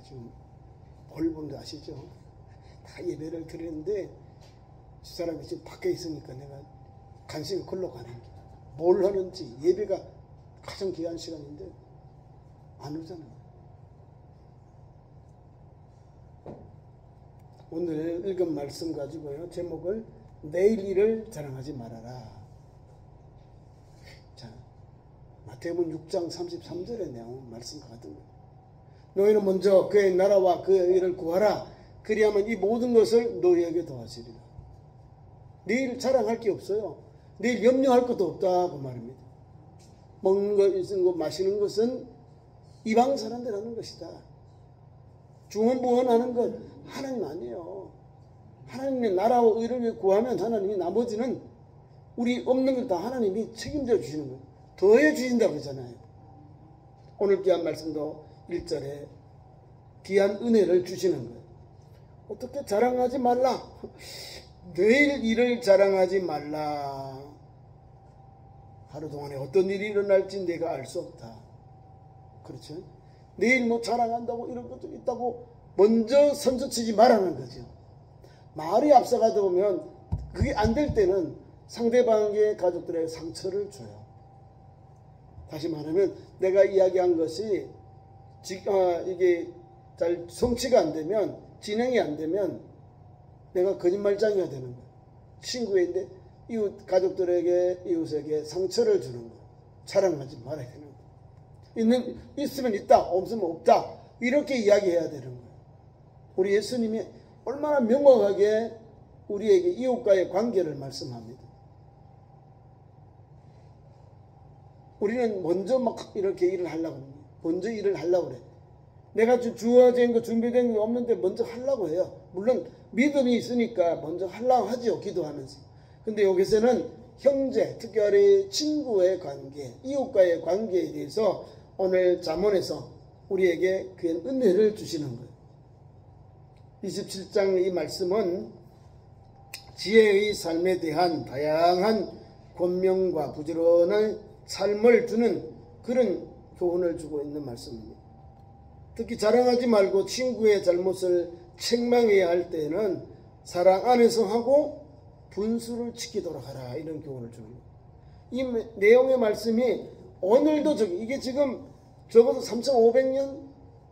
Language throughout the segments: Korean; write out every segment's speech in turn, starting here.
지금 뭘 보는지 아시죠? 다 예배를 드리는데 저 사람이 지금 밖에 있으니까 내가 관심이 걸러 가는 게 뭘 하는지 예배가 가장 귀한 시간인데 안 오잖아요. 오늘 읽은 말씀 가지고요. 제목을 내일 일을 자랑하지 말아라. 자, 마태복음 6장 33절의 내용 말씀 같은 거예요. 너희는 먼저 그의 나라와 그의 의를 구하라. 그리하면 이 모든 것을 너희에게 더하시리라. 내일 자랑할 게 없어요. 내일 염려할 것도 없다 그 말입니다. 먹는 것, 마시는 것은 이방 사람들 하는 것이다. 중언부언하는 것 하나님 아니에요. 하나님의 나라와 의를 구하면 하나님이 나머지는 우리 없는 걸 다 하나님이 책임져 주시는 거예요. 더해 주신다고 그러잖아요. 오늘 귀한 말씀도 1절에 귀한 은혜를 주시는 거예요. 어떻게 자랑하지 말라. 내일 일을 자랑하지 말라. 하루 동안에 어떤 일이 일어날지 내가 알 수 없다. 그렇죠? 내일 뭐 자랑한다고 이런 것도 있다고 먼저 선전치지 말라는 거죠. 말이 앞서가다 보면 그게 안 될 때는 상대방의 가족들에게 상처를 줘요. 다시 말하면 내가 이야기한 것이 이게 잘 성취가 안 되면, 진행이 안 되면 내가 거짓말장이가 되는 거예요. 친구인데 이웃 가족들에게, 이웃에게 상처를 주는 거예요. 자랑하지 말아야 되는 거예요. 있으면 있다, 없으면 없다, 이렇게 이야기해야 되는 거예요. 우리 예수님이 얼마나 명확하게 우리에게 이웃과의 관계를 말씀합니다. 우리는 먼저 막 이렇게 일을 하려고 합니다. 먼저 일을 하려고 그래. 내가 주어진 거, 준비된 거 없는데 먼저 하려고 해요. 물론 믿음이 있으니까 먼저 하려고 하죠, 기도하면서. 근데 여기서는 형제, 특별히 친구의 관계, 이웃과의 관계에 대해서 오늘 잠언에서 우리에게 그 은혜를 주시는 거예요. 27장 이 말씀은 지혜의 삶에 대한 다양한 권명과 부지런한 삶을 주는 그런 교훈을 주고 있는 말씀입니다. 특히 자랑하지 말고 친구의 잘못을 책망해야 할 때는 사랑 안에서 하고 분수를 지키도록 하라, 이런 교훈을 주는 거예요. 이 내용의 말씀이 오늘도 이게 지금 적어도 3,500년,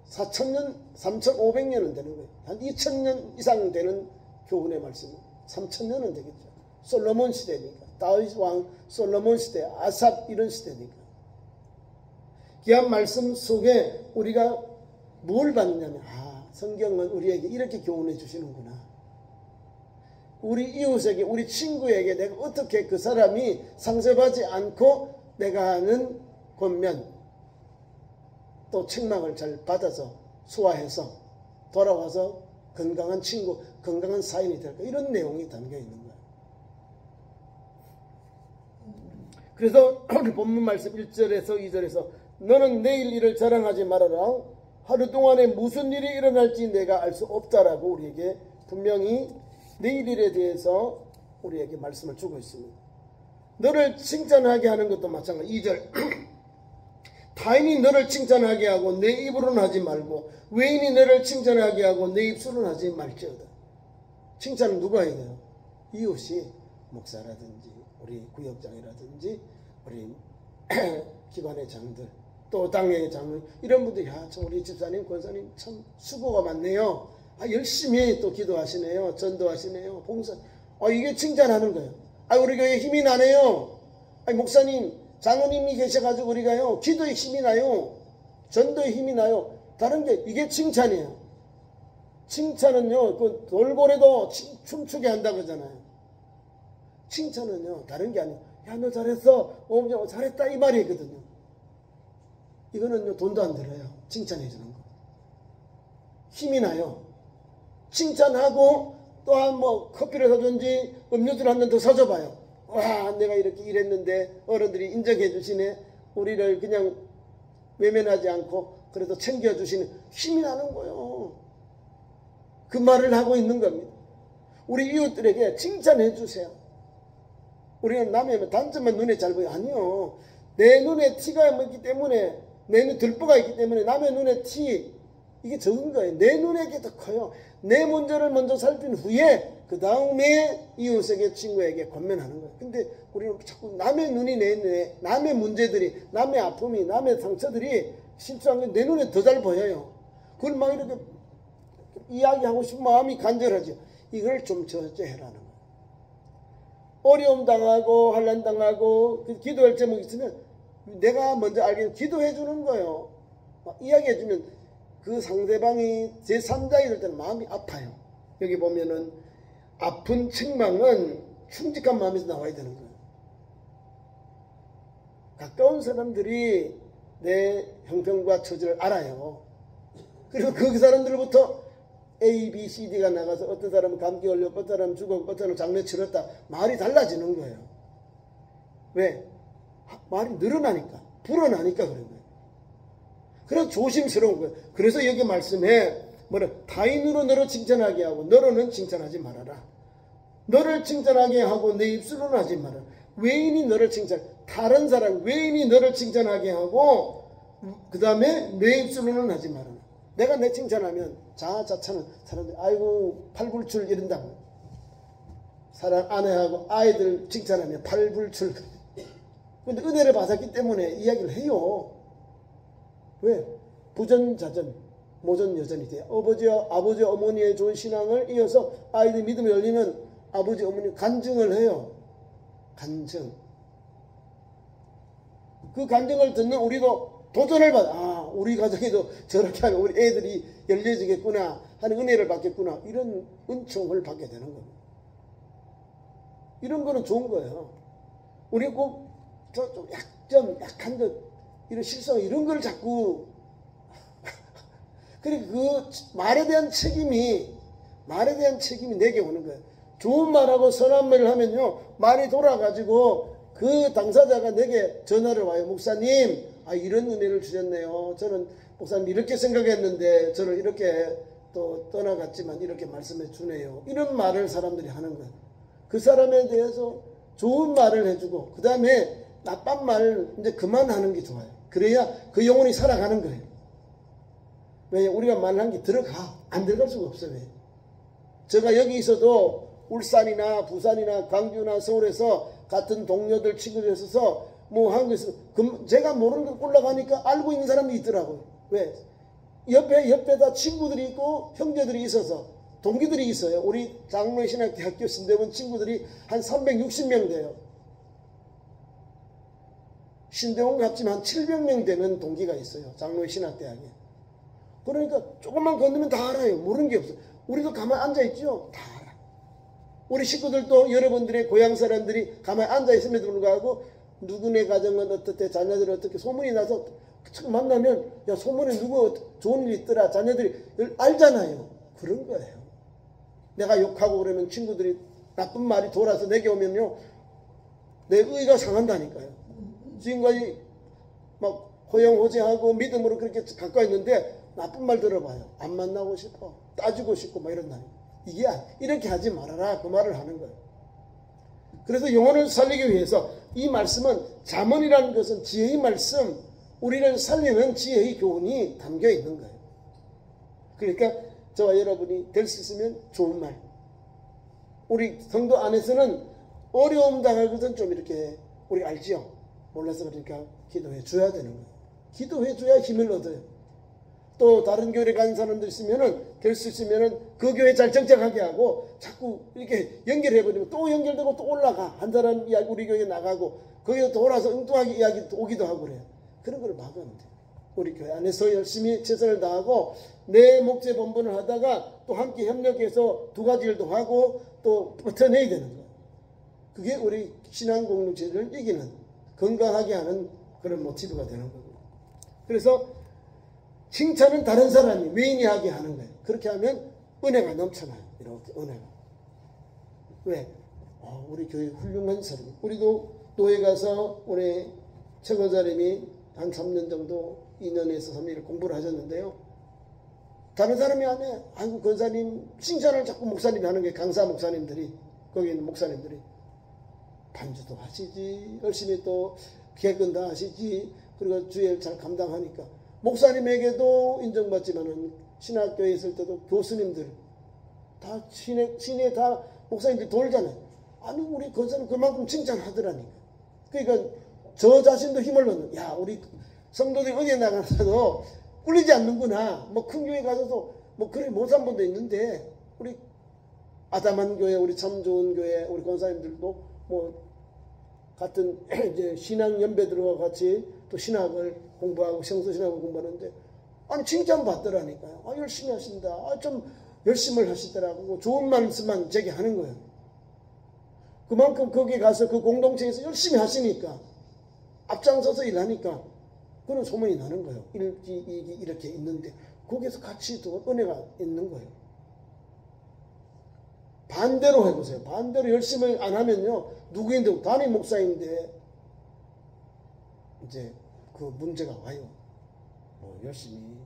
4,000년, 3,500년은 되는 거예요. 한 2,000년 이상 되는 교훈의 말씀이에요. 3,000년은 되겠죠. 솔로몬 시대니까. 다윗 왕 솔로몬 시대, 아삽 이런 시대니까. 귀한 말씀 속에 우리가 뭘 받느냐면, 성경은 우리에게 이렇게 교훈해 주시는구나. 우리 이웃에게, 우리 친구에게 내가 어떻게 그 사람이 상처받지 않고 내가 하는 권면, 또 책망을 잘 받아서 소화해서 돌아와서 건강한 친구, 건강한 사인이 될까, 이런 내용이 담겨 있는 거예요. 그래서 오늘 본문 말씀 1절에서 2절에서 너는 내일 일을 자랑하지 말아라. 하루 동안에 무슨 일이 일어날지 내가 알 수 없다라고 우리에게 분명히 내일 일에 대해서 우리에게 말씀을 주고 있습니다. 너를 칭찬하게 하는 것도 마찬가지. 2절 타인이 너를 칭찬하게 하고 내 입으로는 하지 말고 외인이 너를 칭찬하게 하고 내 입술로는 하지 말지어다. 칭찬은 누가 해야 돼요? 이웃이, 목사라든지 우리 구역장이라든지 우리 기관의 장들, 또 당의 장로, 이런 분들이 참 우리 집사님, 권사님 참 수고가 많네요. 열심히 또 기도하시네요. 전도하시네요. 봉사. 이게 칭찬하는 거예요. 우리 교회 힘이 나네요. 목사님, 장로님이 계셔가지고 우리가요, 기도에 힘이 나요. 전도에 힘이 나요. 다른 게, 이게 칭찬이에요. 칭찬은요, 그 돌고래도 춤추게 한다고 하잖아요. 칭찬은요, 다른 게 아니에요. 야, 너 잘했어. 잘했다. 이 말이거든요. 이거는요, 돈도 안 들어요. 칭찬해 주는 거. 힘이 나요. 칭찬하고 또한 뭐 커피를 사든지 음료수를 한 잔 더 사줘봐요. 와, 내가 이렇게 일했는데 어른들이 인정해 주시네. 우리를 그냥 외면하지 않고 그래도 챙겨주시는 힘이 나는 거예요. 그 말을 하고 있는 겁니다. 우리 이웃들에게 칭찬해 주세요. 우리는 남의 단점만 눈에 잘 보여. 아니요. 내 눈에 티가 있기 때문에, 내 눈에 들보가 있기 때문에 남의 눈에 티, 이게 적은 거예요. 내 눈에게 더 커요. 내 문제를 먼저 살핀 후에 그 다음에 이웃에게 친구에게 권면하는 거예요. 근데 우리는 자꾸 남의 눈이 남의 문제들이 남의 아픔이 남의 상처들이 실수한 게 내 눈에 더 잘 보여요. 그걸 막 이렇게 이야기하고 싶은 마음이 간절하죠. 이걸 좀 절제해라는 거예요. 어려움 당하고 환난 당하고 기도할 제목이 있으면 내가 먼저 알게 기도해 주는 거예요. 이야기해 주면 그 상대방이 제3자이 될 때는 마음이 아파요. 여기 보면은 아픈 책망은 충직한 마음에서 나와야 되는 거예요. 가까운 사람들이 내 형편과 처지를 알아요. 그리고 그 사람들로부터 A, B, C, D가 나가서 어떤 사람은 감기 걸려, 어떤 사람은 죽어, 어떤 사람은 장례 치렀다. 말이 달라지는 거예요. 왜? 말이 늘어나니까, 불어나니까 그런 거예요. 그래서 조심스러운 거예요. 그래서 여기 말씀에 타인으로 너를 칭찬하게 하고 너로는 칭찬하지 말아라. 너를 칭찬하게 하고 내 입술로는 하지 말아라. 외인이 너를 다른 사람 외인이 너를 칭찬하게 하고 그 다음에 내 입술로는 하지 말아라. 내가 내 칭찬하면 자차는 사람들이 아이고 팔불출 이런다고. 사랑 아내하고 아이들 칭찬하면 팔불출. 근데 은혜를 받았기 때문에 이야기를 해요. 왜? 부전자전 모전여전이 돼요. 아버지 어머니의 좋은 신앙을 이어서 아이들 믿음을 열리면 아버지 어머니 간증을 해요. 간증. 그 간증을 듣는 우리도 도전을 받아. 우리 가정에도 저렇게 하면 우리 애들이 열려지겠구나 하는 은혜를 받겠구나. 이런 은총을 받게 되는 겁니다. 이런 거는 좋은 거예요. 우리 꼭 좀 약한 것, 이런 실수, 이런 걸 자꾸 그리고 그 말에 대한 책임이 내게 오는 거예요. 좋은 말하고 선한 말을 하면요, 말이 돌아가지고 그 당사자가 내게 전화를 와요. 목사님, 이런 은혜를 주셨네요. 저는 목사님 이렇게 생각했는데 저를 이렇게 또 떠나갔지만 이렇게 말씀해 주네요. 이런 말을 사람들이 하는 거예요. 그 사람에 대해서 좋은 말을 해주고 그 다음에 나쁜 말을 이제 그만하는 게 좋아요. 그래야 그 영혼이 살아가는 거예요. 왜? 우리가 말한 게 들어가. 안 들어갈 수가 없어요. 왜? 제가 여기 있어도 울산이나 부산이나 광주나 서울에서 같은 동료들 친구들 있어서 뭐 한국에서 제가 모르는 거 올라가니까 알고 있는 사람이 있더라고요. 왜? 옆에다 친구들이 있고 형제들이 있어서 동기들이 있어요. 우리 장로의 신학대학교 신대원 친구들이 한 360명 돼요. 신대원 같지만 한 700명 되는 동기가 있어요. 장로의 신학대학에. 그러니까 조금만 건너면 다 알아요. 모르는 게 없어요. 우리도 가만히 앉아있죠? 다 알아. 우리 식구들도 여러분들의 고향 사람들이 가만히 앉아있음에도 불구하고 누구네 가정은 어떻게 자녀들은 어떻게 소문이 나서 만나면 야 소문에 누구 좋은 일 있더라 자녀들이 알잖아요. 그런 거예요. 내가 욕하고 그러면 친구들이 나쁜 말이 돌아서 내게 오면요 내 의가 상한다니까요. 지금까지 막 호영호재하고 믿음으로 그렇게 가까이 있는데 나쁜 말 들어봐요. 안 만나고 싶어. 따지고 싶고 막 이런다니까. 이게 이렇게 하지 말아라 그 말을 하는 거예요. 그래서 영혼을 살리기 위해서 이 말씀은 잠언이라는 것은 지혜의 말씀, 우리를 살리는 지혜의 교훈이 담겨 있는 거예요. 그러니까 저와 여러분이 될 수 있으면 좋은 말. 우리 성도 안에서는 어려움 당할 것은 좀 이렇게 우리 알지요. 몰라서 그러니까 기도해 줘야 되는 거예요. 기도해 줘야 힘을 얻어요. 또 다른 교회 간 사람들 있으면은 될 수 있으면은 그 교회 잘 정착하게 하고 자꾸 이렇게 연결해 버리면 또 연결되고 또 올라가. 한 사람 이야기 우리 교회 나가고 거기서 돌아서 엉뚱하게 이야기 오기도 하고 그래요. 그런 걸 막으면 돼요. 우리 교회 안에서 열심히 최선을 다하고 내 목재 본분을 하다가 또 함께 협력해서 두 가지 일도 하고 또 버텨내야 되는 거예요. 그게 우리 신앙 공동체를 이기는 건강하게 하는 그런 모티브가 되는 거고요. 그래서 칭찬은 다른 사람이 외인이 하게 하는 거예요. 그렇게 하면 은혜가 넘쳐나요. 이렇게 은혜가. 왜? 우리 교회 훌륭한 사람. 우리도 노예 가서 우리 최고자님이 한 3년 정도 2년에서 3년을 공부를 하셨는데요. 다른 사람이 안 해. 아이고 권사님 칭찬을 자꾸 목사님이 하는 게 강사 목사님들이 거기 있는 목사님들이 반주도 하시지 열심히 또 개근도 하시지 그리고 주일 잘 감당하니까 목사님에게도 인정받지만은 신학교에 있을 때도 교수님들 다 시내 다 목사님들 돌잖아요. 아니 우리 권사는 그만큼 칭찬하더라니까. 그러니까 저 자신도 힘을 얻는. 야 우리 성도들이 어디에 나가서도 꿀리지 않는구나. 뭐 큰 교회 가서도 뭐 그렇게 못한 분도 있는데 우리 아담한 교회, 우리 참 좋은 교회, 우리 권사님들도 뭐 같은 이제 신앙 연배들과 같이 또 신학을 공부하고 성서신학을 공부하는데 아니 칭찬 받더라니까요. 아 열심히 하신다. 아 좀 열심을 하시더라고. 좋은 말씀만 제게 하는 거예요. 그만큼 거기 가서 그 공동체에서 열심히 하시니까 앞장서서 일하니까 그런 소문이 나는 거예요. 이렇게 있는데 거기에서 같이 또 은혜가 있는 거예요. 반대로 해보세요. 반대로 열심히 안 하면요. 누구인데 담임 목사인데 이제 그 문제가 와요. 뭐 열심히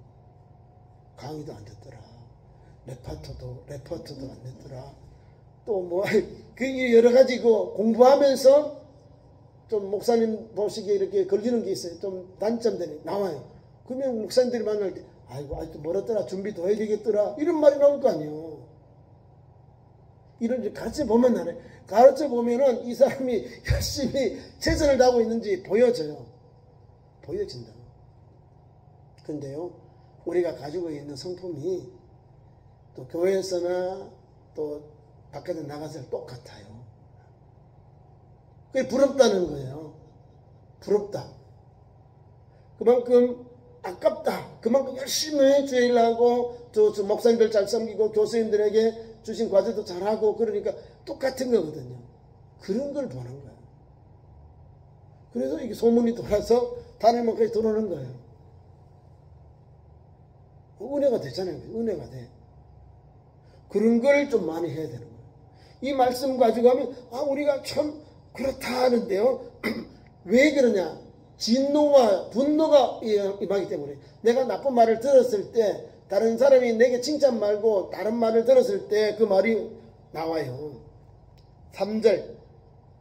강의도 안 됐더라. 레퍼토도 안 됐더라. 또 뭐 그 여러 가지 그 공부하면서 좀 목사님 보시기에 이렇게 걸리는 게 있어요. 좀 단점들이 나와요. 그러면 목사님들이 만날 때 아이고 아직도 멀었더라. 준비 더 해야 되겠더라. 이런 말이 나올 거 아니에요. 이런 가르쳐 보면 나네. 가르쳐 보면은 이 사람이 열심히 최선을 다하고 있는지 보여져요. 보여진다. 근데요, 우리가 가지고 있는 성품이 또 교회에서나 또 밖에서 나가서 똑같아요. 그게 부럽다는 거예요. 부럽다. 그만큼 아깝다. 그만큼 열심히 주일하고 저 목사님들 잘 섬기고 교수님들에게 주신 과제도 잘하고 그러니까 똑같은 거거든요. 그런 걸 보는 거예요. 그래서 이게 소문이 돌아서 다른 목까지 들어오는 거예요. 은혜가 되잖아요. 은혜가 돼. 그런 걸 좀 많이 해야 되는 거예요. 이 말씀 가지고 하면 아 우리가 참 그렇다 하는데요. 왜 그러냐? 진노와 분노가 임하기 때문에 내가 나쁜 말을 들었을 때 다른 사람이 내게 칭찬 말고 다른 말을 들었을 때 그 말이 나와요. 3절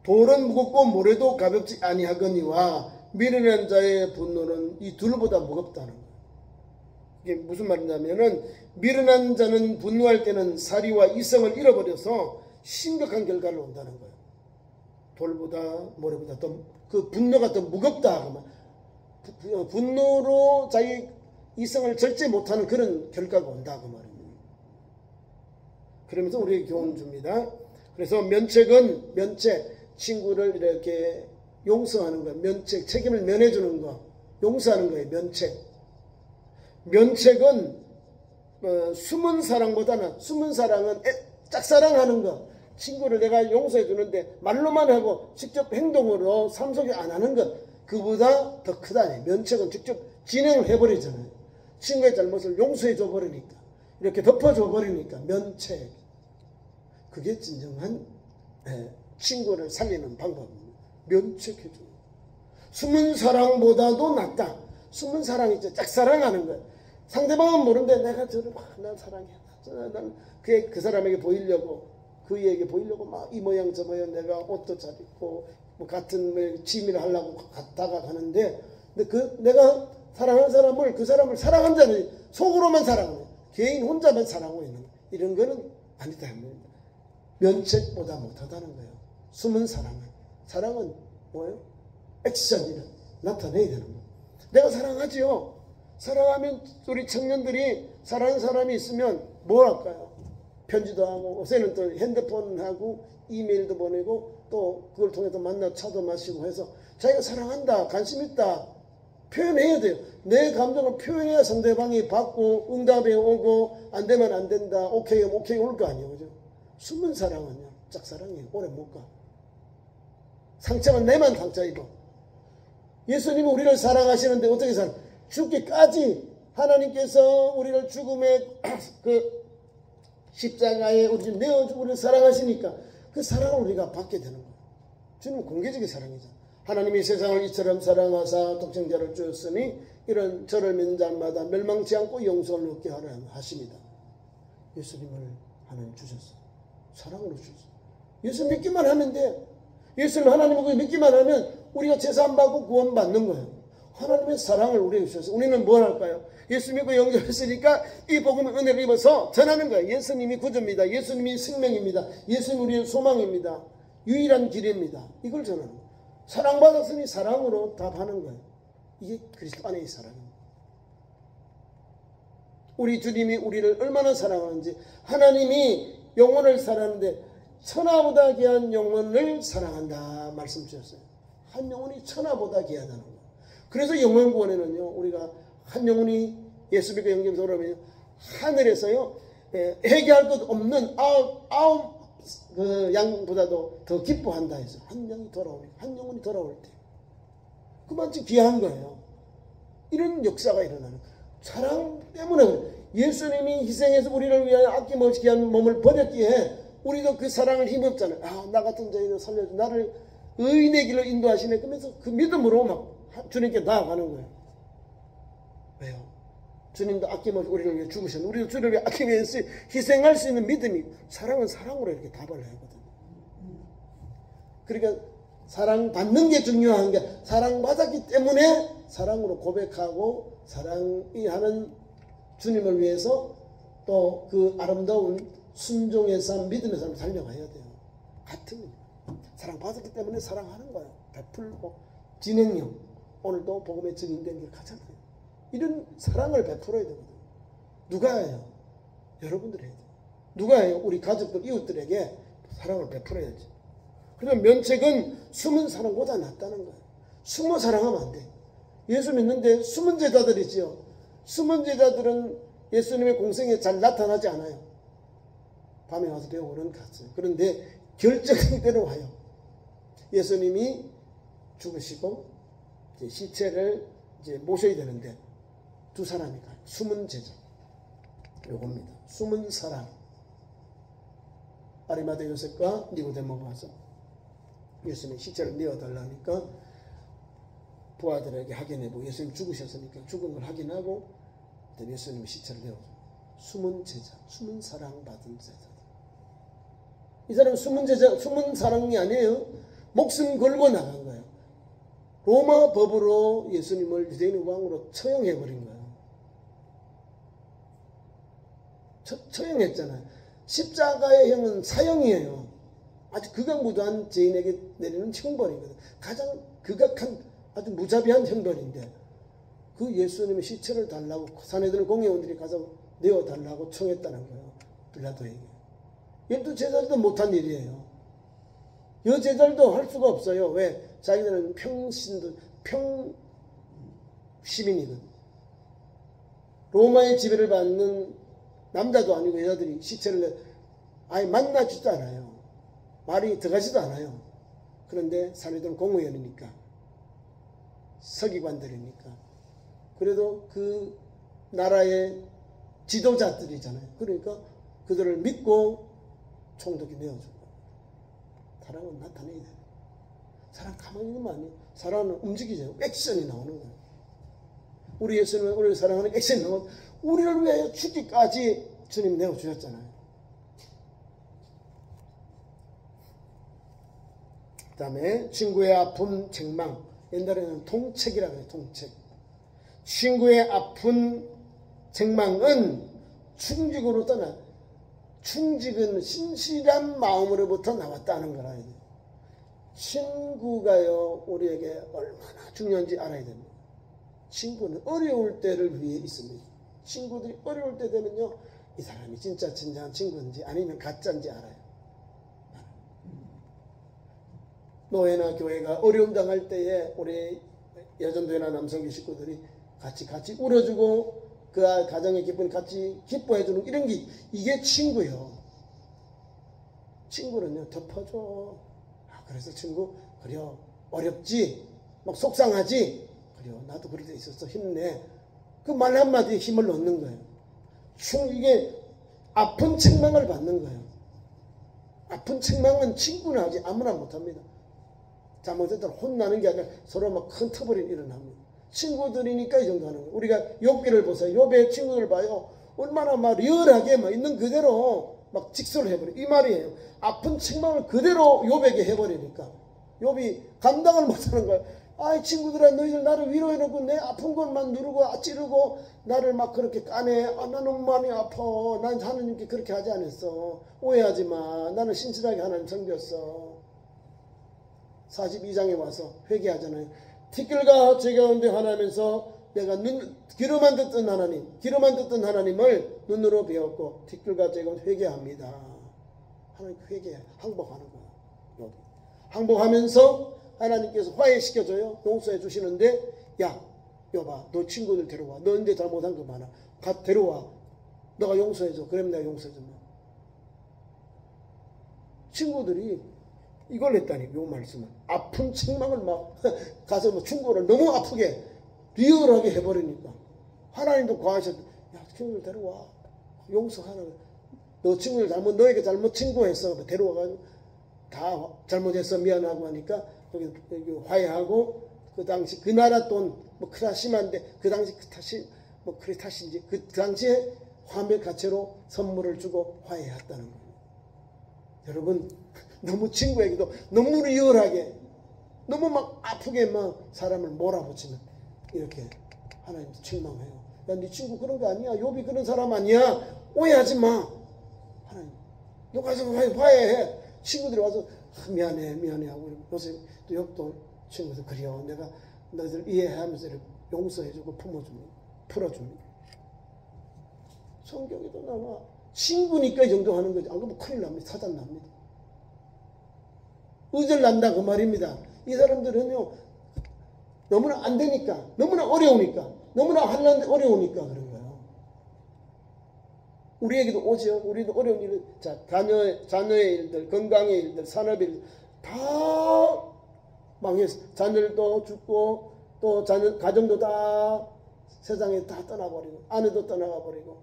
돌은 무겁고 모래도 가볍지 아니하거니와 미련한 자의 분노는 이 둘보다 무겁다는 거예요. 이게 무슨 말이냐면은 미련한 자는 분노할 때는 사리와 이성을 잃어버려서 심각한 결과를 온다는 거예요. 돌보다 모래보다 더 그 분노가 더 무겁다. 분노로 자기 이성을 절제 못하는 그런 결과가 온다 그 말입니다. 그러면서 우리에게 교훈 줍니다. 그래서 면책은 친구를 이렇게 용서하는 거, 책임을 면해주는 거, 용서하는 거예요. 면책은 숨은 사랑보다는 숨은 사랑은 짝사랑하는 거. 친구를 내가 용서해 주는데 말로만 하고 직접 행동으로 삶 속에 안 하는 것 그보다 더 크다니. 면책은 직접 진행을 해버리잖아요. 친구의 잘못을 용서해 줘 버리니까 이렇게 덮어줘 버리니까 면책. 그게 진정한 친구를 살리는 방법입니다. 면책해 줘. 숨은 사랑보다도 낫다. 숨은 사랑이죠. 짝사랑하는 거예요. 상대방은 모르는데 내가 저를 난 사랑해. 난 그 사람에게 보이려고 그에게 보이려고 막 이 모양 저 모양 내가 옷도 잘 입고 뭐 같은 취미를 하려고 갔다가 가는데 근데 내가 사랑하는 사람을 그 사람을 사랑한 자는 속으로만 사랑하는 개인 혼자만 사랑하고 있는 이런 거는 아니다. 면책보다 못하다는 거예요. 숨은 사랑은 뭐예요? 액션이라 나타내야 되는 거예요. 내가 사랑하지요. 사랑하면 우리 청년들이 사랑하는 사람이 있으면 뭘 할까요? 편지도 하고 요새는 또 핸드폰하고 이메일도 보내고 또 그걸 통해서 만나 차도 마시고 해서 자기가 사랑한다 관심 있다 표현해야 돼요. 내 감정을 표현해야 상대방이 받고 응답이 오고 안 되면 안 된다 오케이 올 거 아니에요. 그죠? 숨은 사랑은요 짝사랑이에요. 오래 못 가. 상처는 내만 상처 입어. 예수님은 우리를 사랑하시는데 어떻게 죽기까지 하나님께서 우리를 죽음의 그 십자가에 우리를 내어주고 우리를 사랑하시니까 그 사랑을 우리가 받게 되는 거예요. 주는 공개적인 사랑이죠. 하나님이 세상을 이처럼 사랑하사 독생자를 주었으니 이런 저를 믿는 자마다 멸망치 않고 영생을 얻게 하려 하십니다. 예수님을 하나님 주셨어요. 사랑으로 주셨어요. 예수 믿기만 하면 돼. 예수님 하나님을 믿기만 하면 우리가 제사 안 받고 구원 받는 거예요. 하나님의 사랑을 우리에게 주셨어요. 우리는 뭘 할까요? 예수 믿고 영접했으니까 이 복음의 은혜를 입어서 전하는 거예요. 예수님이 구주입니다. 예수님이 생명입니다. 예수님이 우리의 소망입니다. 유일한 길입니다. 이걸 전하는 거예요. 사랑받았으니 사랑으로 답하는 거예요. 이게 그리스도 안의 사랑입니다. 우리 주님이 우리를 얼마나 사랑하는지, 하나님이 영혼을 사랑하는데 천하보다 귀한 영혼을 사랑한다 말씀 주셨어요. 한 영혼이 천하보다 귀하다는 거예요. 그래서 영혼구원에는요, 우리가 한 영혼이 예수 믿고 영접해서 그러면 하늘에서요, 해결할 것 없는 아홉 그 양보다도 더 기뻐한다 해서 한 영이 돌아오니, 한 영혼이 돌아올 때 그만큼 귀한 거예요. 이런 역사가 일어나는 거예요. 사랑 때문에 예수님이 희생해서 우리를 위하여 아낌없이 귀한 몸을 버렸기에 우리도 그 사랑을 힘없잖아요. 아, 나 같은 자를 살려줘, 나를 의인의 길로 인도하시네. 그러면서 그 믿음으로 막 주님께 나아가는 거예요. 왜요? 주님도 아낌없이 우리를 위해 죽으셨는데 우리도 주를 위해 아낌없이 희생할 수 있는 믿음이, 사랑은 사랑으로 이렇게 답을 하거든요. 그러니까 사랑받는 게 중요한 게, 사랑받았기 때문에 사랑으로 고백하고 사랑이 하는 주님을 위해서 또 그 아름다운 순종의 삶, 믿음의 삶을 달려가야 돼요. 같은 거예요. 사랑받았기 때문에 사랑하는 거예요. 베풀고 진행력, 오늘도 복음의 증인된 길 가잖아요. 이런 사랑을 베풀어야 되거든요. 누가 해요? 여러분들이 해야 돼요. 누가 해요? 우리 가족들, 이웃들에게 사랑을 베풀어야지. 그러면 면책은 숨은 사랑보다 낫다는 거예요. 숨어 사랑하면 안 돼. 예수 믿는데 숨은 제자들이지요. 숨은 제자들은 예수님의 공생에 잘 나타나지 않아요. 밤에 와서 배우고는 갔어요. 그런데 결정적인 때로 와요. 예수님이 죽으시고 이제 시체를 이제 모셔야 되는데 두 사람이 가요. 숨은 제자. 요겁니다. 숨은 사랑. 아리마대 요셉과 니고데모가 와서 예수님의 시체를 내어달라니까 부하들에게 확인해보고, 예수님 죽으셨으니까 죽은 걸 확인하고 예수님의 시체를 내어줘. 숨은 제자, 숨은 사랑받은 제자. 이 사람은 숨은 제자, 숨은 사랑이 아니에요. 목숨 걸고 나간 거예요. 로마 법으로 예수님을 유대인의 왕으로 처형해버린 거예요. 처형했잖아요. 십자가의 형은 사형이에요. 아주 극악무도한 죄인에게 내리는 형벌이거든요. 가장 극악한 아주 무자비한 형벌인데, 그 예수님의 시체를 달라고 산헤드린 공회원들이 가서 내어달라고 청했다는 거예요. 빌라도에게. 열두 제자들도 못한 일이에요. 여 제자들도 할 수가 없어요. 왜? 자기들은 평시민이거든. 로마의 지배를 받는 남자도 아니고 여자들이 시체를 아예 만나지도 않아요. 말이 들어가지도 않아요. 그런데 산헤드린 공회원이니까, 서기관들이니까, 그래도 그 나라의 지도자들이잖아요. 그러니까 그들을 믿고 총독이 내어주고. 사랑은 나타내야 돼요. 사랑 가만히 있는 거 아니에요. 사랑은 움직이죠. 액션이 나오는 거예요. 우리 예수님은 우리를 사랑하는 액션이 나오고, 우리를 위하여 죽기까지 주님 내어주셨잖아요. 그 다음에 친구의 아픔, 책망. 옛날에는 통책이라고 해요. 통책. 친구의 아픈 책망은 충직으로 떠나, 충직은 신실한 마음으로부터 나왔다는 걸 알아야 돼요. 친구가요, 우리에게 얼마나 중요한지 알아야 됩니다. 친구는 어려울 때를 위해 있습니다. 친구들이 어려울 때 되면요, 이 사람이 진짜 진정한 친구인지 아니면 가짜인지 알아요. 노예나 교회가 어려움 당할 때에 우리 여전도회나 남성교 식구들이 같이 울어주고 그 가정의 기쁨을 같이 기뻐해주는 이런 게, 이게 친구예요. 친구는요, 덮어줘. 그래서 친구, 그래, 어렵지? 막 속상하지? 그래, 나도 그럴 때 있었어. 힘내. 그 말 한마디에 힘을 얻는 거예요. 이게 아픈 책망을 받는 거예요. 아픈 책망은 친구는 하지 아무나 못합니다. 잘못했다가 혼나는 게 아니라 서로 막 큰 터벌이 일어납니다. 친구들이니까 이 정도 하는 거예요. 우리가 욥기를 보세요. 욥의 친구들 봐요. 얼마나 막 리얼하게 막 있는 그대로 막 직설을 해버려요. 이 말이에요. 아픈 책망을 그대로 욥에게 해버리니까 욥이 감당을 못하는 거예요. 아이 친구들아 너희들 나를 위로해놓고 내 아픈 것만 누르고 찌르고 나를 막 그렇게 까내. 나는 많이 아파. 난 하나님께 그렇게 하지 않았어. 오해하지 마. 나는 신실하게 하나님 섬겼어. 42장에 와서 회개하잖아요. 티끌과 제 가운데 하나면서 내가 귀로만 듣던 하나님을 눈으로 배웠고 티끌과 제 가운데 회개합니다. 하나님 회개 항복하는 거야. 항복하면서 하나님께서 화해시켜줘요. 용서해 주시는데 야 여봐 너 친구들 데려와. 너인데 잘못한 거 많아. 가 데려와. 너가 용서해줘. 그러면 내가 용서해줘. 친구들이 이걸 했다니 요 말씀은 아픈 책망을 막 가서 뭐 충고를 너무 아프게 리얼하게 해버리니까 하나님도 과하셔도 야 친구들 데려와. 용서하라. 너 친구들 너에게 잘못 친구했어. 데려와가지고 다 잘못했어 미안하고 하니까 여기 화해하고 그 당시 그 나라 돈 뭐 그다 심한데 그 당시 그 탓이 뭐 그래 탓인지 그 당시에 화물 가채로 선물을 주고 화해했다는 거예요. 여러분 너무 친구에게도 너무 리얼하게 너무 막 아프게 막 사람을 몰아붙이면 이렇게 하나님 책망해요. 야 네 친구 그런 거 아니야. 욥이 그런 사람 아니야. 오해하지 마. 하나님 너 가서 화해해. 친구들이 와서 미안해 하고 요새 또 욥도 친구들 그래요. 내가 너희들 이해하면서 용서해주고 풀어줍니다. 성경에도 나와. 친구니까 이 정도 하는 거지. 안 그러면 큰일 납니다. 사단 납니다. 의절난다 그 말입니다. 이 사람들은요 너무나 안 되니까 너무나 어려우니까 너무나 하려는데 어려우니까 그런 거예요. 우리에게도 오죠. 우리도 어려운 일을 자녀의 일들 건강의 일들 산업의 일들 다 망해서 자녀들도 죽고 또 자녀 가정도 다 세상에 다 떠나버리고 아내도 떠나가버리고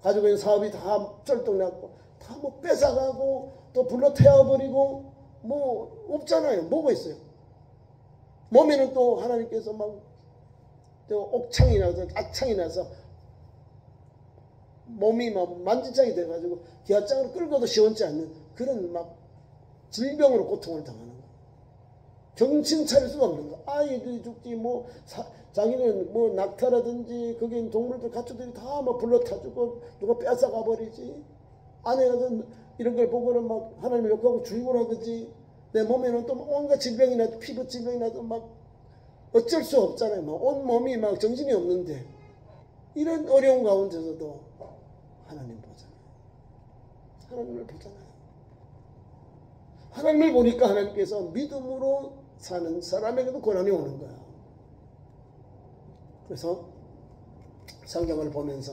가지고 있는 사업이 다 쩔뚝났고 다 뭐 뺏어가고 또 불러 태워버리고 뭐 없잖아요. 뭐가 있어요. 몸에는 또 하나님께서 막 옥창이 나서 악창이 나서 몸이 막 만지장이 돼가지고 기아장으로 끌고도 시원치 않는 그런 막 질병으로 고통을 당하는 거. 정신 차릴 수가 없는 거. 아이들이 죽지 뭐 자기는 뭐 낙타라든지 거기 동물들 가축들이 다 막 불러 타주고 누가 뺏어가 버리지. 아내가 이런 걸 보고는 막 하나님을 욕하고 죽이고라 그러지. 내 몸에는 또 온갖 질병이 나도 피부 질병이 나도 막 어쩔 수 없잖아요. 막 온 몸이 막 정신이 없는데 이런 어려운 가운데서도 하나님 보잖아요. 하나님을 보잖아요. 하나님을 보니까 하나님께서 믿음으로 사는 사람에게도 고난이 오는 거야. 그래서 성경을 보면서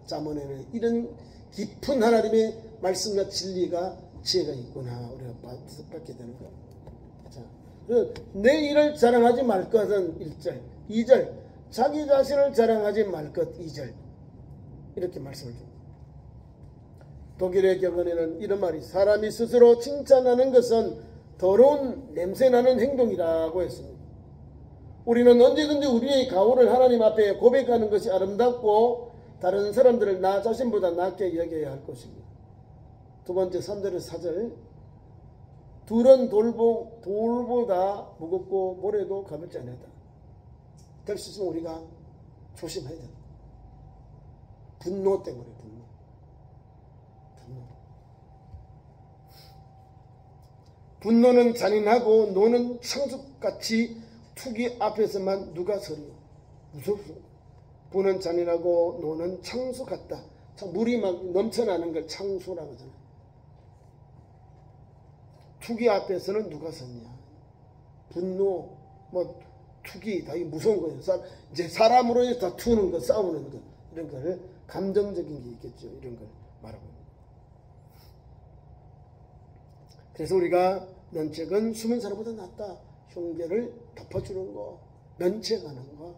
잠언에는 이런 깊은 하나님의 말씀과 진리가 지혜가 있구나 우리가 받게 되는 거예요. 자, 내 일을 자랑하지 말 것은 1절 2절 자기 자신을 자랑하지 말 것 2절 이렇게 말씀을 줍니다. 독일의 경언에는 이런 말이 사람이 스스로 칭찬하는 것은 더러운 냄새나는 행동이라고 했습니다. 우리는 언제든지 우리의 가오를 하나님 앞에 고백하는 것이 아름답고 다른 사람들을 나 자신보다 낫게 여겨야 할 것입니다. 두 번째 3절의 4절 둘은 돌보다 무겁고 모래도 가볍지 않다. 될 수 있으면 우리가 조심해야 된다. 분노 때문에 분노. 분노는 잔인하고 노는 창수같이 투기 앞에서만 누가 서리요. 무섭소. 분은 잔인하고 노는 창수 같다. 물이 막 넘쳐나는 걸 창수라고 하잖아요. 투기 앞에서는 누가 섰냐. 분노, 뭐 투기 다 무서운 거예요. 이제 사람으로 다투는 거, 싸우는 거 이런 걸 감정적인 게 있겠죠. 이런 걸 말하고 있는. 그래서 우리가 면책은 숨은 사람보다 낫다. 형제를 덮어주는 거, 면책하는 거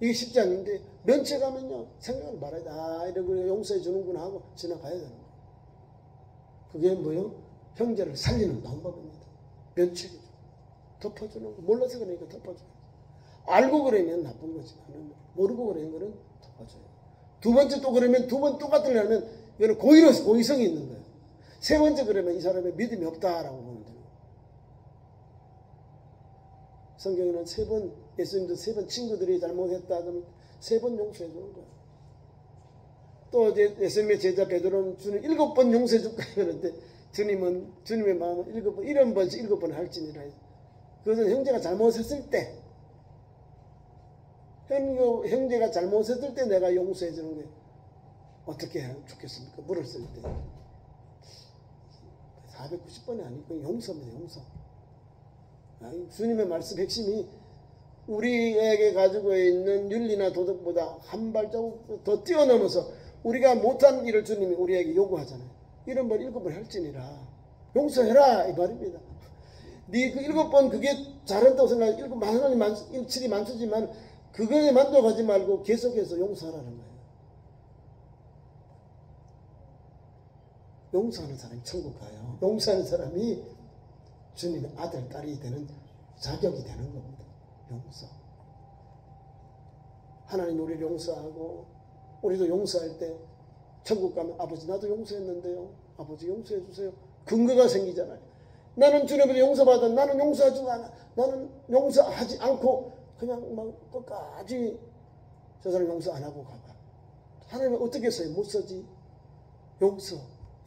이게 쉽지 않은데 면책하면요 생각을 말아야 돼. 이런 거 용서해 주는구나 하고 지나가야 되는 거. 그게 뭐요? 형제를 살리는 방법입니다. 면책이죠. 덮어주는 거. 몰라서 그러니까 덮어줘요. 알고 그러면 나쁜 거지. 모르고 그러는 거는 덮어줘요. 두 번째 또 그러면 두 번 똑같으려면 이거는 고의성이 있는 거예요. 세 번째 그러면 이 사람의 믿음이 없다라고 보면 돼요. 성경에는 3번, 예수님도 3번 친구들이 잘못했다 하면 3번 용서해 주는 거야. 또 이제 예수님의 제자 베드로는 주님 7번 용서해 줄까 그러는데 주님은 주님의 마음은 7번, 70번씩 7번 할지니라. 그것은 형제가 잘못했을 때, 형제가 잘못했을 때 내가 용서해 주는 게 어떻게 하면 좋겠습니까? 물었을 때 490번이 아니고 용서입니다. 용서. 주님의 말씀 핵심이 우리에게 가지고 있는 윤리나 도덕보다 한 발자국 더 뛰어넘어서 우리가 못한 일을 주님이 우리에게 요구하잖아요. 7번 7번 할지니라 용서해라 이 말입니다. 네 그 7번 그게 잘한다고 생각해. 하나님 일칠이 많지만 그거에 만족하지 말고 계속해서 용서하라는 거예요. 용서하는 사람이 천국 가요. 용서하는 사람이 주님의 아들, 딸이 되는 자격이 되는 겁니다. 용서. 하나님 우리를 용서하고 우리도 용서할 때 천국 가면 아버지 나도 용서했는데요. 아버지 용서해 주세요. 근거가 생기잖아요. 나는 주님을 용서받아. 나는 용서하지 않아. 나는 용서하지 않고 그냥 막 끝까지 저 사람 용서 안 하고 가봐. 하나님은 어떻게 써요? 못 써지. 용서.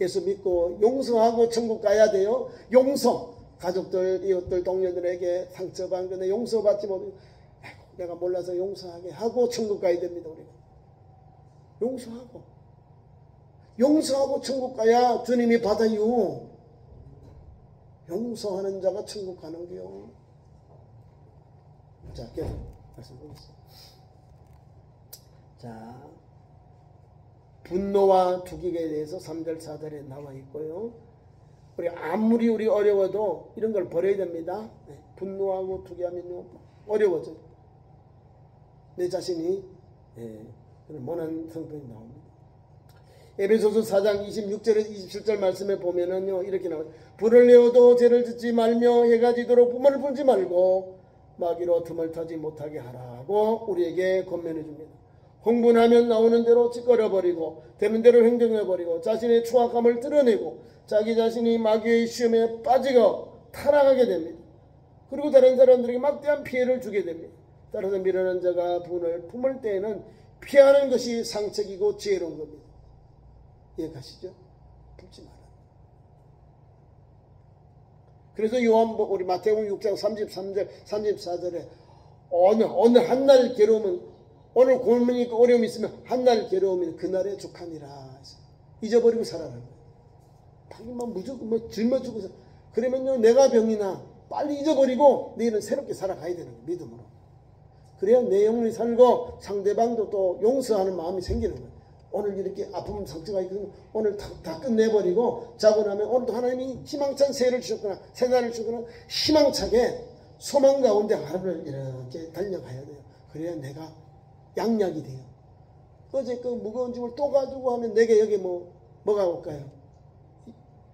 예수 믿고 용서하고 천국 가야 돼요. 용서. 가족들, 이웃들, 동료들에게 상처받은 건데 용서받지 못해. 내가 몰라서 용서하게 하고 천국 가야 됩니다. 우리가. 용서하고 천국 가야 주님이 받아요. 용서하는 자가 천국 가는 게요. 자, 계속 말씀드리겠습니다. 자, 분노와 투기에 대해서 3절 4절에 나와 있고요. 우리 아무리 우리 어려워도 이런 걸 버려야 됩니다. 네, 분노하고 투기하면 어려워져요. 내 자신이 모난 성품이 나옵니다. 에베소서 4장 26절에서 27절 말씀에 보면은요 이렇게 나와요. 불을 내어도 죄를 짓지 말며 해가 지도록 부모를 풀지 말고 마귀로 틈을 타지 못하게 하라고 우리에게 권면해 줍니다. 흥분하면 나오는 대로 찌꺼려버리고 되는 대로 행동해버리고 자신의 추악함을 드러내고 자기 자신이 마귀의 시험에 빠지고 타락하게 됩니다. 그리고 다른 사람들에게 막대한 피해를 주게 됩니다. 따라서 미련한 자가 분을 품을 때에는 피하는 것이 상책이고 지혜로운 겁니다. 이해가시죠? 품지 마라. 그래서 우리 마태복음 6장 33절 34절에 어느 한날 괴로움은 오늘 고민이 어려움이 있으면 한날 괴로움은 그날의 족하니라. 잊어버리고 살아라는 거예요. 자기만 무조건 짊어지고 그러면요 내가 병이나 빨리 잊어버리고 내일은 새롭게 살아가야 되는 거예요. 믿음으로. 그래야 내 영혼이 살고 상대방도 또 용서하는 마음이 생기는 거예요. 오늘 이렇게 아픔 상처가 있거든요. 오늘 다 끝내버리고 자고 나면 오늘도 하나님이 희망찬 새해를 주셨구나 새날을 주셨구나 희망차게 소망 가운데 하루를 이렇게 달려가야 돼요. 그래야 내가 양약이 돼요. 어제 그 무거운 짐을 또 가지고 하면 내게 여기 뭐가 올까요?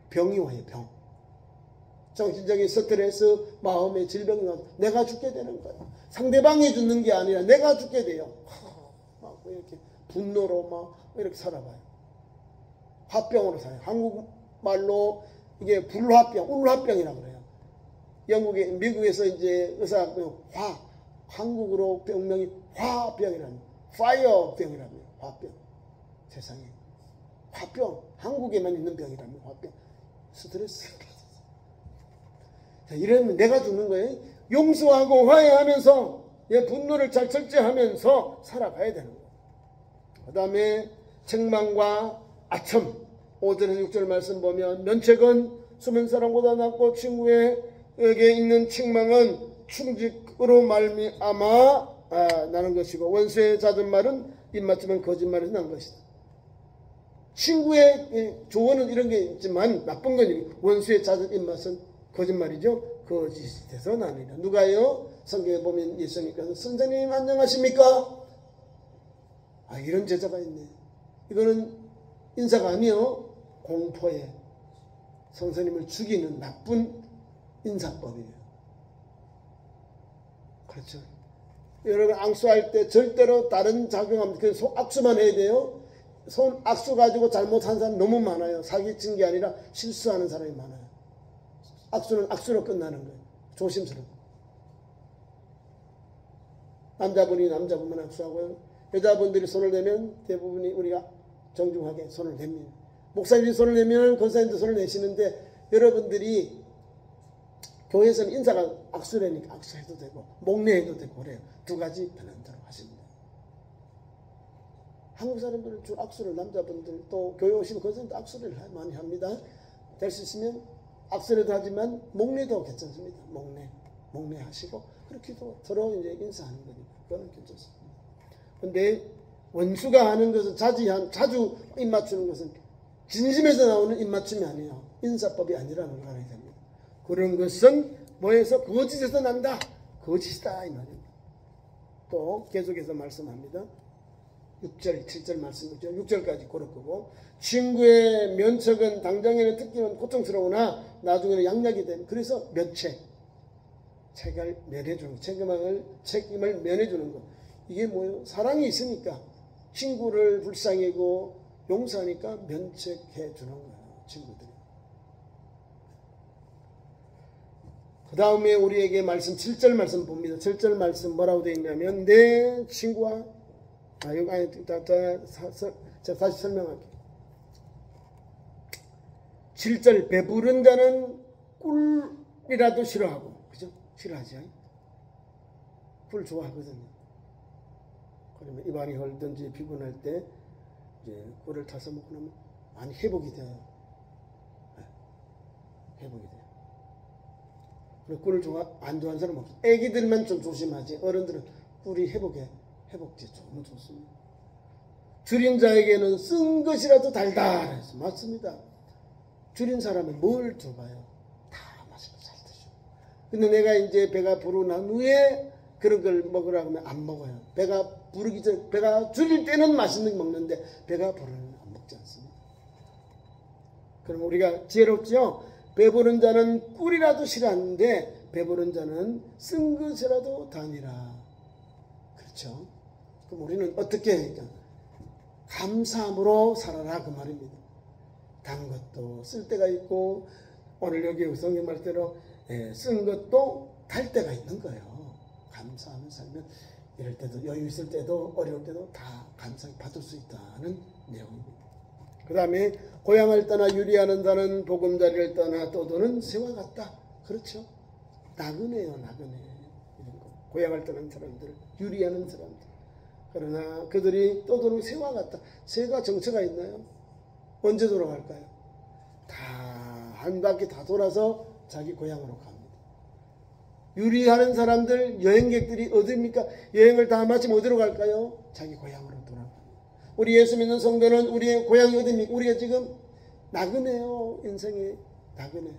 병이 와요. 병. 정신적인 스트레스, 마음의 질병이 와서 내가 죽게 되는 거예요. 상대방이 죽는 게 아니라 내가 죽게 돼요. 막 이렇게 분노로 막 이렇게 살아봐요. 화병으로 살아요. 한국말로 이게 불화병, 울화병이라고 그래요. 미국에서 이제 의사 한국으로 병명이 화병이랍니다. 파이어병이랍니다. 화병. 세상에. 화병. 한국에만 있는 병이랍니다. 화병. 스트레스. 자, 이러면 내가 죽는 거예요. 용서하고 화해하면서 분노를 잘 절제하면서 살아가야 되는 거예요. 그 다음에 책망과 아첨 5절에서 6절 말씀 보면 면책은 숨은 사람보다 낫고 친구에게 있는 책망은 충직으로 말미암아 나는 것이고 원수의 잦은 말은 입맞추면 거짓말에서 난 것이다. 친구의 조언은 이런 게 있지만 나쁜 건 원수의 잦은 입맛은 거짓말이죠. 거짓에서 나니라. 누가요? 성경에 보면 예수님께서 선생님 안녕하십니까? 이런 제자가 있네. 이거는 인사가 아니요. 공포에 선생님을 죽이는 나쁜 인사법이에요. 그렇죠. 여러분 악수할 때 절대로 다른 작용하면 그냥 악수만 해야 돼요. 손 악수 가지고 잘못한 사람 너무 많아요. 사기친 게 아니라 실수하는 사람이 많아요. 악수는 악수로 끝나는 거예요. 조심스럽고. 남자분이 남자분만 악수하고요. 여자분들이 손을 내면 대부분이 우리가 정중하게 손을 냅니다. 목사님이 손을 내면 권사님도 손을 내시는데 여러분들이 교회에서는 인사가 악수라니까 악수해도 되고 목례해도 되고 그래요. 두 가지 편한대로 하십니다. 한국 사람들은 주로 악수를 남자분들 또 교회 오시면 권사님도 악수를 많이 합니다. 될 수 있으면 악수라도 하지만 목례도 괜찮습니다. 목례 하시고 그렇게도 서로 이제 인사하는 거니까 그거는 괜찮습니다. 근데 원수가 하는 것은 자주 입맞추는 것은 진심에서 나오는 입맞춤이 아니에요. 인사법이 아니라는 걸 알아야 됩니다. 그런 것은 뭐에서 거짓에서 난다. 거짓이다 이 말입니다. 또 계속해서 말씀합니다. 6절, 7절 말씀 6절까지 고를 거고 친구의 면책은 당장에는 듣기는 고통스러우나 나중에는 양약이 된 그래서 책을 면해주는 책임을 면해주는 것. 이게 뭐예요? 사랑이 있으니까 친구를 불쌍히고 용서하니까 면책해 주는 거예요. 친구들이. 그 다음에 우리에게 말씀 7절 말씀 봅니다. 7절 말씀 뭐라고 되어 있냐면 내 친구와 제가 다시 설명할게요. 7절 배부른 자는 꿀이라도 싫어하고 그죠? 싫어하지? 꿀 좋아하거든요. 그러면 입안이 헐든지 피곤할 때 이제 꿀을 타서 먹고 나면 많이 회복이 돼요. 회복이 돼요. 그리고 꿀을 안 좋아하는 사람 없어요. 애기들만 좀 조심하지. 어른들은 꿀이 회복제 너무 좋습니다. 줄인 자에게는 쓴 것이라도 달달해서 맞습니다. 줄인 사람은 뭘 줘봐요? 다 맛있고 잘 드셔. 근데 내가 이제 배가 부르고 난 후에 그런 걸 먹으라고 하면 안 먹어요. 배가 부르기 전, 배가 줄일 때는 맛있는 거 먹는데 배가 부르면 안 먹지 않습니다. 그럼 우리가 지혜롭죠? 배부른 자는 꿀이라도 싫어하는데 배부른 자는 쓴 것이라도 다니라. 그렇죠? 그럼 우리는 어떻게 해야 할까? 감사함으로 살아라 그 말입니다. 단 것도 쓸 때가 있고 오늘 여기 성경 말대로 쓴 것도 달 때가 있는 거예요. 감사하며 살면 이럴 때도 여유 있을 때도 어려울 때도 다 감사히 받을 수 있다는 내용입니다. 그 다음에 고향을 떠나 유리하는 자는 보금자리를 떠나 떠도는 새와 같다. 그렇죠? 나그네요 나그네. 이런 거. 고향을 떠난 사람들, 유리하는 사람들. 그러나 그들이 떠도는 새와 같다. 새가 정처가 있나요? 언제 돌아갈까요? 다 한 바퀴 다 돌아서 자기 고향으로 갑니다. 유리하는 사람들, 여행객들이 어디입니까? 여행을 다 마치면 어디로 갈까요? 자기 고향으로 돌아갑니다. 우리 예수 믿는 성도는 우리의 고향이 어디입니까? 우리가 지금 나그네요. 인생의 나그네.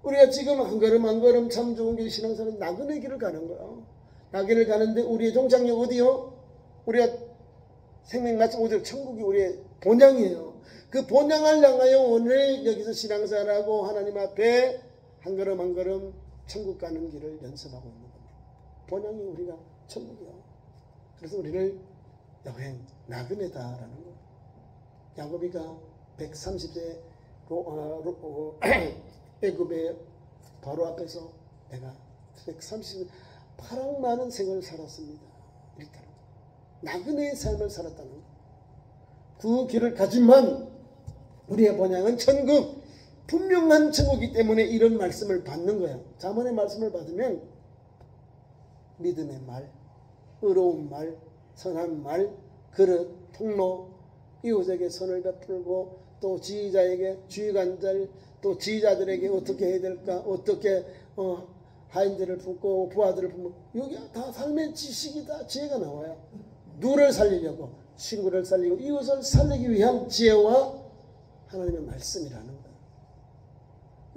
우리가 지금 한 걸음 한 걸음 참 좋은 게 신앙생활은 나그네 길을 가는 거예요. 나그네를 가는데 우리의 종착역 어디요? 우리가 생명 마치면 어디요? 천국이 우리의 본향이에요. 그 본향을 향하여 오늘 여기서 신앙생활하고 하나님 앞에 한 걸음 한 걸음 천국 가는 길을 연습하고 있는 겁니다. 본향이 우리가 천국이요. 그래서 우리를 여행 나그네다라는 거. 야곱이가 130세 애굽의 바로 앞에서 내가 130 파랑 많은 생을 살았습니다. 이랬다는 거. 나그네의 삶을 살았다는 거. 그 길을 가지만 우리의 본향은 천국. 분명한 천국이기 때문에 이런 말씀을 받는 거예요. 잠언의 말씀을 받으면 믿음의 말, 의로운 말, 선한 말, 그릇, 통로, 이웃에게 선을 베풀고 또 지휘자에게 주의관절, 또 지휘자들에게 어떻게 해야 될까, 어떻게 하인들을 품고 부하들을 품고 여기 다 삶의 지식이다. 지혜가 나와요. 누구를 살리려고? 친구를 살리고 이웃을 살리기 위한 지혜와 하나님의 말씀이라는 거예요.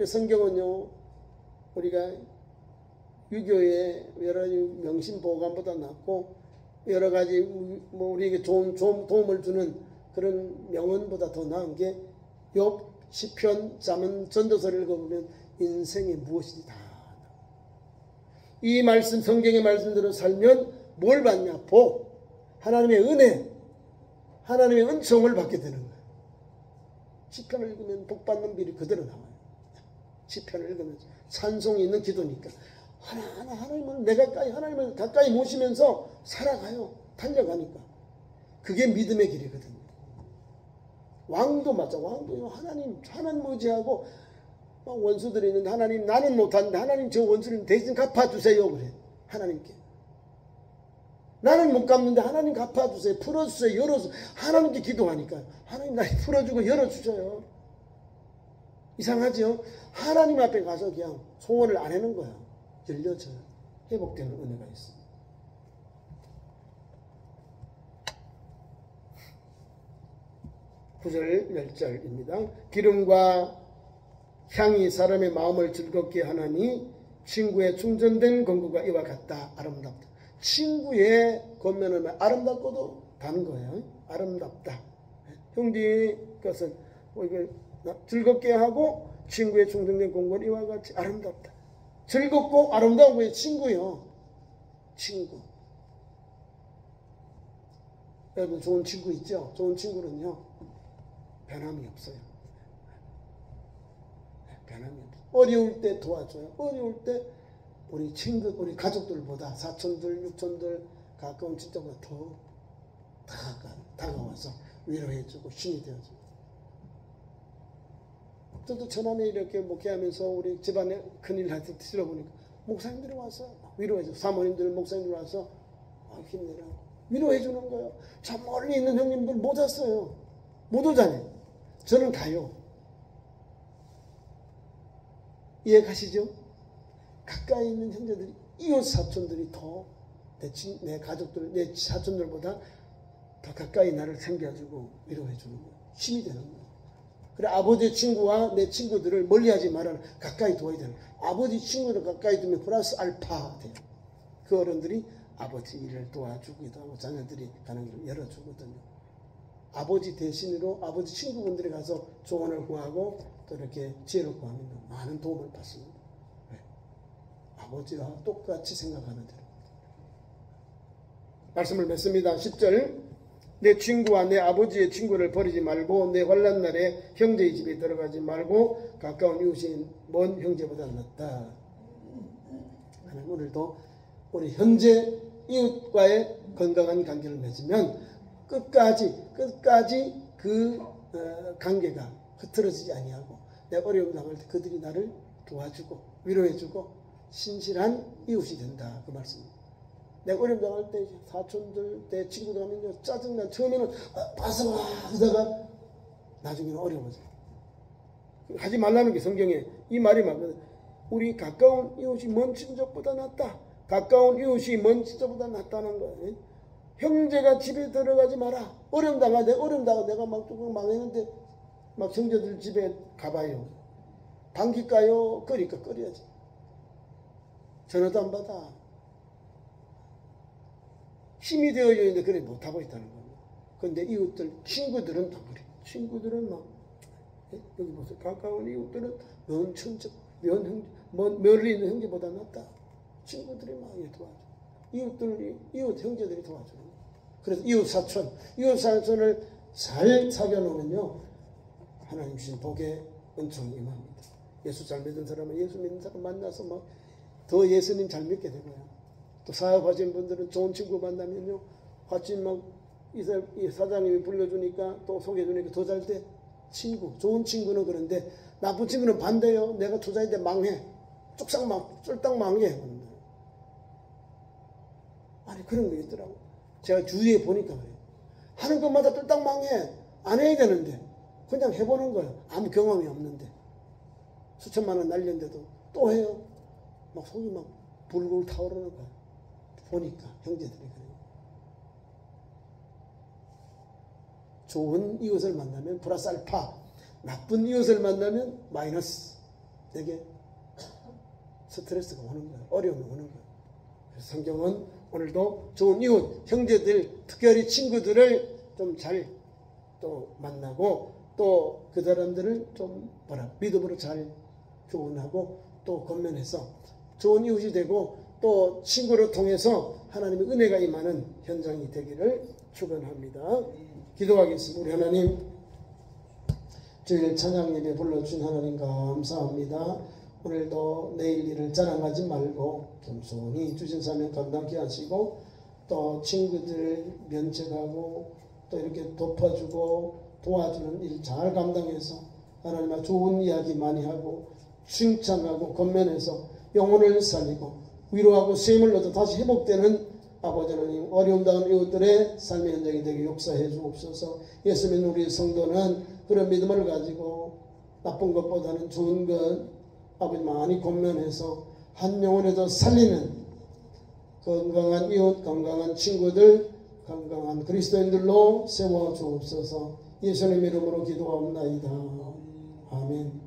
성경은요, 우리가 유교의 여러 가지 명심보감보다 낫고 여러 가지 뭐 우리에게 좋은 도움을 주는 그런 명언보다 더 나은 게 욥, 시편, 잠언, 전도서를 읽어보면 인생이 무엇인지 다 이 말씀, 성경의 말씀대로 살면 뭘 받냐? 복, 하나님의 은혜, 하나님의 은총을 받게 되는 거예요. 시편을 읽으면 복 받는 비리 그대로 나와요. 시편을 읽으면 찬송이 있는 기도니까 하나하나 하나님을 가까이 모시면서 살아가요. 달려가니까. 그게 믿음의 길이거든요. 왕도 맞아. 왕도 하나님 의지하고 원수들이 있는데 하나님 나는 못하는데 하나님 저 원수를 대신 갚아주세요. 그래. 하나님께. 나는 못 갚는데 하나님 갚아주세요. 풀어주세요. 열어서 하나님께 기도하니까 하나님 나 풀어주고 열어주셔요. 이상하죠? 하나님 앞에 가서 그냥 소원을 안 하는 거야. 열려져요. 회복되는 은혜가 있습니다. 구절 10절입니다. 기름과 향이 사람의 마음을 즐겁게 하나니 친구의 충전된 건구가 이와 같다. 아름답다. 친구의 겉면은 아름답고도 단 거예요. 아름답다. 형제 것은 즐겁게 하고 친구의 충전된 건구는 이와 같이 아름답다. 즐겁고 아름다운 거예요. 친구요. 친구. 여러분 좋은 친구 있죠? 좋은 친구는요. 변함이 없어요. 변함이 없어요. 어려울 때 도와줘요. 어려울 때 우리 친구, 우리 가족들보다 사촌들, 육촌들, 가까운 친척보다 더 다가와서 위로해주고 힘이 되어주고. 저도 천안에 이렇게 목회하면서 우리 집안에 큰일 날 때 들어보니까 목사님들이 와서 위로해주고 사모님들, 목사님들 와서 힘내라고 위로해주는 거예요. 저 멀리 있는 형님들 못 왔어요. 못 오잖아요. 저는 가요. 이해 가시죠? 가까이 있는 형제들이, 이웃 사촌들이 더 내 가족들, 내 사촌들보다 더 가까이 나를 챙겨주고 위로해주는 거예요. 힘이 되는 거예요. 그래, 아버지 친구와 내 친구들을 멀리하지 말아라. 가까이 둬야 되는 거예요. 아버지 친구를 가까이 두면 플러스 알파 돼요. 그 어른들이 아버지 일을 도와주기도 하고 자녀들이 가는 길을 열어주거든요. 아버지 대신으로 아버지 친구분들이 가서 조언을 구하고 또 이렇게 지혜를 구하면 많은 도움을 받습니다. 네. 아버지와 똑같이 생각하면 돼요. 말씀을 맺습니다. 10절. 내 친구와 내 아버지의 친구를 버리지 말고 내 환난 날에 형제의 집에 들어가지 말고 가까운 이웃인 먼 형제보다 낫다. 하나님 오늘도 우리 현재 이웃과의 건강한 관계를 맺으면 끝까지 그 관계가 흐트러지지 아니하고 내가 어려움 당할 때 그들이 나를 도와주고 위로해주고 신실한 이웃이 된다. 그 말씀입니다. 내가 어려움 당할 때 사촌들, 내 친구들 하면 짜증나. 처음에는 봐서 와 하다가 나중에는 어려워져요. 하지 말라는 게 성경에 이 말이 맞거든. 우리 가까운 이웃이 먼 친척보다 낫다. 가까운 이웃이 먼 친척보다 낫다는 거예요. 형제가 집에 들어가지 마라. 어려움 당하 내가 막 조금 망했는데 막 형제들 집에 가봐요. 반길까요? 끓일까? 끓여야지. 전화도 안 받아. 힘이 되어져 있는데 그래 못하고 있다는 겁니다. 그런데 이웃들, 친구들은 다 그래. 친구들은 막 여기 보세요. 가까운 이웃들은 먼 친척, 멀리 있는 형제보다 낫다. 친구들이 막 도와줘. 이웃 형제들이 도와주는 거예요. 그래서 이웃 사촌을 잘 사귀어놓으면요 하나님 주신 복의 은총이 임합니다. 예수 잘 믿는 사람은 예수 믿는 사람 만나서 막 더 예수님 잘 믿게 되고요. 또 사업하시는 분들은 좋은 친구 만나면요 같이 막 이 사장님이 불러주니까 또 소개해주니까 더 잘 돼. 좋은 친구는 그런데 나쁜 친구는 반대요. 내가 투자인데 망해. 쫄딱 망해. 아니 그런 게 있더라고. 제가 주위에 보니까 그래요. 하는 것마다 쫄딱 망해. 안 해야 되는데 그냥 해보는 거예요. 아무 경험이 없는데 수천만 원 날렸는데도 또 해요. 막 속이 막 불불 타오르는 거예요. 보니까 형제들이 그래요. 좋은 이웃을 만나면 플러스 알파, 나쁜 이웃을 만나면 마이너스. 내게 스트레스가 오는 거예요. 어려움이 오는 거예요. 그래서 성경은 오늘도 좋은 이웃, 형제들, 특별히 친구들을 좀 잘 또 만나고 또 그 사람들을 좀 믿음으로 잘 교훈하고 또 권면해서 좋은 이웃이 되고 또 친구를 통해서 하나님의 은혜가 임하는 현장이 되기를 축원합니다. 기도하겠습니다. 우리 하나님, 주일 찬양 예배 불러주신 하나님 감사합니다. 오늘도 내일 일을 자랑하지 말고 겸손히 주신 사명 감당케 하시고 또 친구들 면책하고 또 이렇게 덮어주고 도와주는 일 잘 감당해서 하나님과 좋은 이야기 많이 하고 칭찬하고 겉면해서 영혼을 살리고 위로하고 쉼을 얻어 다시 회복되는 아버지 하나님 어려움 당한 이웃들의 삶의 현장이 되게 역사해 주옵소서. 예수 믿는 우리 성도는 그런 믿음을 가지고 나쁜 것보다는 좋은 것 아버지 많이 권면해서 한 영혼에도 살리는 건강한 이웃, 건강한 친구들, 건강한 그리스도인들로 세워 주옵소서. 예수님 이름으로 기도하옵나이다. 아멘.